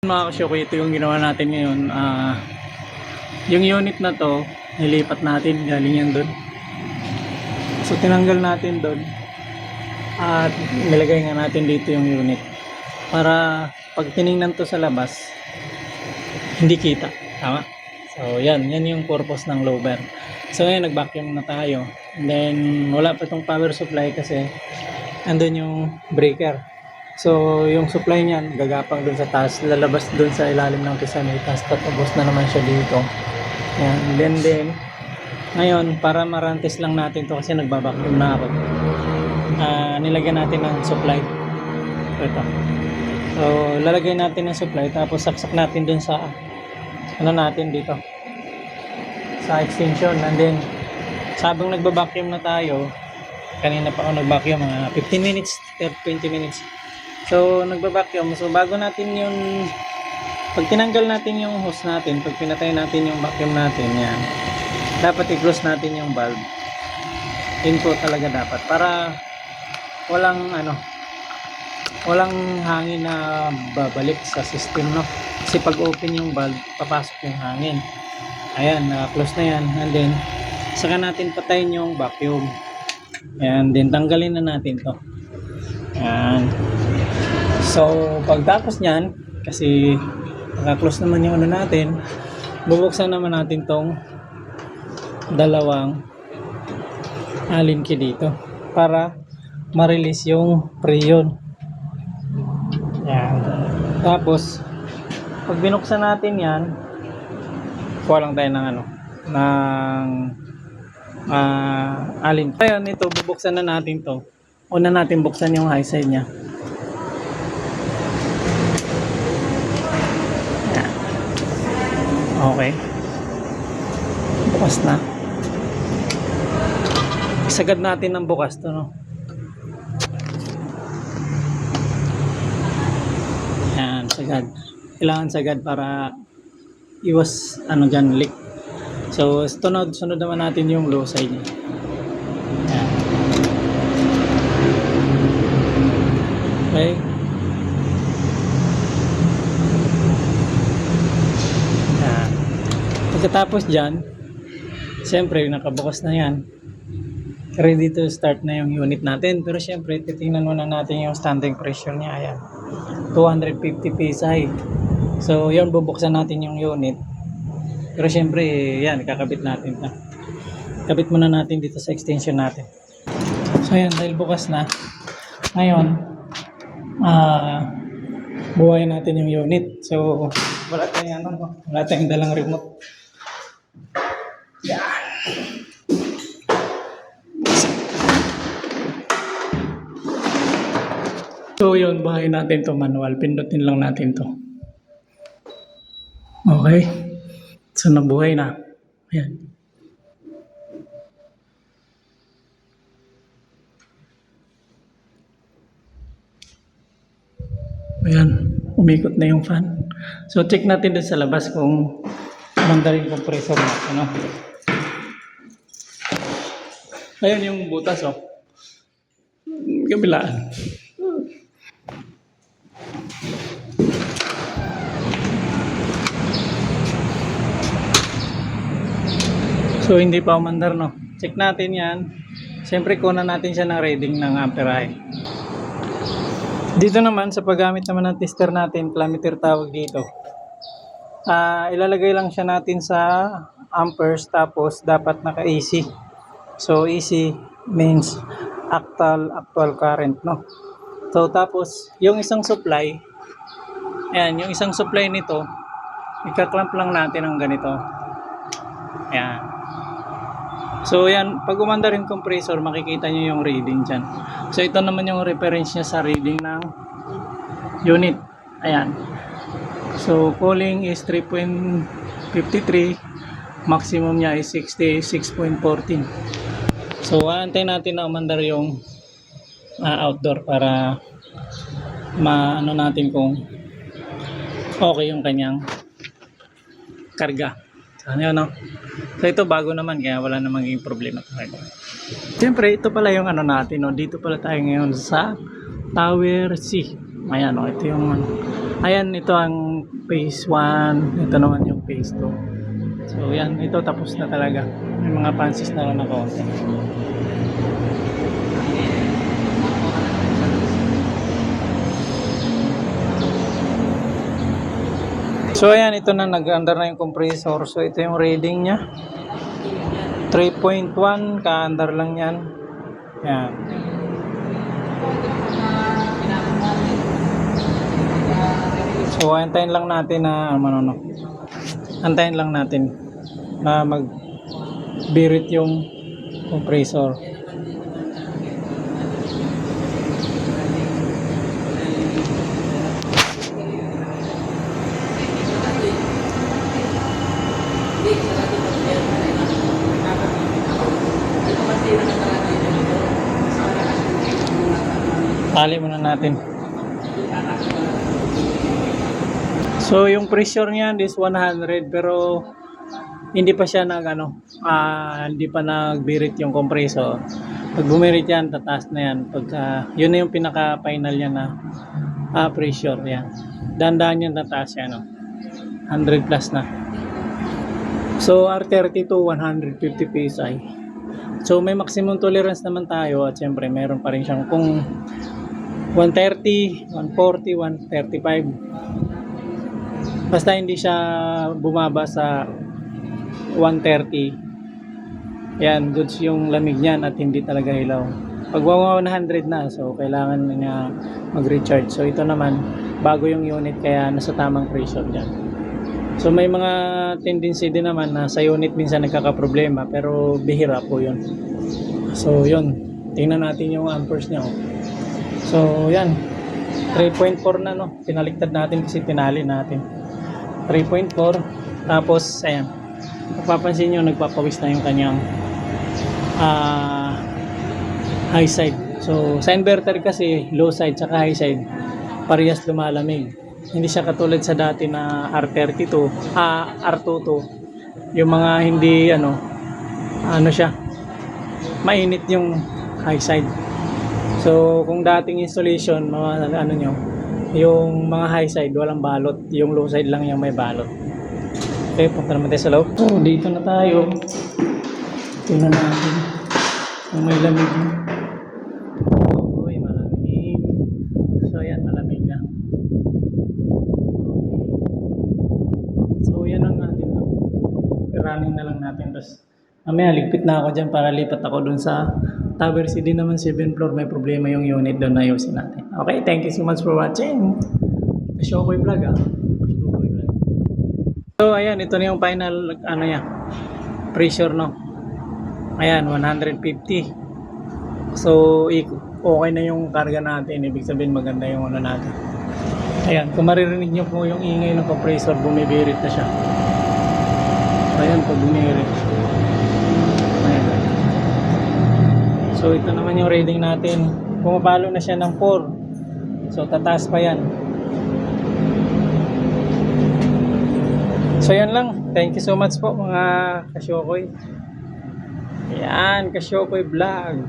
Mga kasyoko, ito yung ginawa natin ngayon. Yung unit na to, nilipat natin galing yan doon. So tinanggal natin doon at nilagay nga natin dito yung unit para pag tiningnan to sa labas hindi kita, tama? So yan yung purpose ng lower. So ngayon nag-vacuum na tayo, and then wala pa itong power supply kasi andun yung breaker. So yung supply niyan gagapang dun sa taas, lalabas dun sa ilalim ng kisamitas, tatapos na naman siya dito. Yan, then ngayon para marantes lang natin to kasi nagbabacuum na ako. Nilagyan natin ng supply ito. So lalagay natin ng supply, tapos saksak natin dun sa ano natin dito sa extension, and then sabang nagbabacuum na tayo, kanina pa ako nagvacuum mga 15 minutes 20 minutes. So nagbabacuum, so bago natin yung pag tinanggal natin yung hose natin, pag pinatay natin yung vacuum natin, yan dapat i-close natin yung valve. Info talaga dapat para walang walang hangin na babalik sa system, no? Kasi pag open yung valve, papasok yung hangin. Ayan, close na yan, and then saka natin patayin yung vacuum. Ayan, then tanggalin na natin to. Ayan. So pagtapos nyan, kasi naka-close naman yung ano natin, bubuksan naman natin tong dalawang alin key dito para ma-release yung preyon. Yan. Tapos pag binuksan natin yan, kuha lang tayo ng alin. Ayan, ito bubuksan na natin to. Una natin buksan yung high side nya. Yan. Okay, bukas na. Sagad natin ng bukas to, no? Yan, sagad. Kailangan sagad para iwas dyan, leak. So sunod naman natin yung low side niya. Yan. Okay. Yan. Pagkatapos dyan, siyempre nakabukas na yan, ready to start na yung unit natin. Pero siyempre titingnan muna natin yung standing pressure niya. Ayan, 250 psi. So yun, bubuksan natin yung unit. Pero siyempre yan, kakabit natin na. Kabit muna natin dito sa extension natin. So yan, dahil bukas na ngayon, buhayin natin yung unit. So wala tayong wala tayong dalang remote. Yan. So yun, buhayin natin to manual. Pindutin lang natin to. Okay. So nabuhay na. Ayan. Ayan, umikot na yung fan. So check natin din sa labas kung manda rin compressor na. Ayan yung butas, oh. Kabilaan. So hindi pa umandar, no? Check natin yan. Siyempre kunan natin siya ng reading ng amperahe. Dito naman sa paggamit naman ng tester natin, plummeter tawag dito. Ilalagay lang siya natin sa amperes, tapos dapat naka AC. So AC means actual current, no? So tapos yung isang supply, ayan, yung isang supply nito, ika-clamp lang natin ng ganito. Ayan. So yan, pag umandar yung compressor, makikita nyo yung reading dyan. So ito naman yung reference nya sa reading ng unit. Ayan. So cooling is 3.53, maximum nya is 66.14. So aantayin natin na umandar yung outdoor para maano natin kung okay yung kanyang karga. Ano, no? So ito bago naman, kaya wala namang yung problema. Siyempre ito pala yung natin, no? Dito pala tayo ngayon sa Tower C. Ayan, no? Ito yung Ayan, ito ang phase 1. Ito naman yung phase 2. So yan, ito tapos na talaga. May mga pansis na lang na konti. So ayan, ito na, nag-under na yung compressor. So ito yung reading niya. 3.1 ka-under lang yan. Yan. So antayin lang natin na antayin lang natin na mag-birit yung compressor. Tali muna natin. So yung pressure niyan is 100 pero hindi pa siya hindi pa nagbirit yung compressor. Pag bumirit yan, tataas na yan. Pagka yun na yung pinaka final niya na pressure yan. Dahan-dahan yan tataas yan, 100 plus na. So R32 150 PSI. So may maximum tolerance naman tayo at syempre meron pa rin siyang kung 130, 140, 135. Basta hindi siya bumaba sa 130. Yan, goods yung lamig niyan at hindi talaga hilaw. Pag 100 na, so kailangan niya mag-recharge. So ito naman, bago yung unit kaya nasa tamang pressure dyan. So may mga tendency din naman na sa unit minsan nagkakaproblema pero bihira po yun. So yun, tingnan natin yung amperes niya. So yan, 3.4 na pinaliktad natin kasi tinali natin. 3.4, tapos ayan, mapapansin nyo nagpapawis na yung kanyang high side. So sa inverter kasi low side saka high side parehas lumalamig. Hindi siya katulad sa dati na R32, R22, yung mga hindi siya mainit yung high side. So kung dating installation yung mga high side walang balot, yung low side lang yung may balot. Okay, punta naman tayo sa loob. So dito na tayo, tingnan natin kung may lamig. Uy, malamig. So yan, malamig na. So yan ang natin to. Running na lang natin. Tapos mamaya ligpit na ako dyan para lipat ako dun sa Tower CD naman 7th floor. May problema yung unit doon na ayusin natin. Okay, thank you so much for watching. Kasyokoy vlog Kasyokoy vlog. So ayan, ito na yung final pressure ayan, 150. So okay na yung karga natin. Ibig sabihin maganda yung natin. Ayan, kung maririnig nyo po yung ingay ng compressor, bumibirit na siya. Ayan, pag bumibirit. Ayan. So ito naman yung reading natin. Pumapalo na siya ng 4. So tataas pa yan. So yan lang. Thank you so much po mga Kasyokoy. Ayan, Kasyokoy vlog.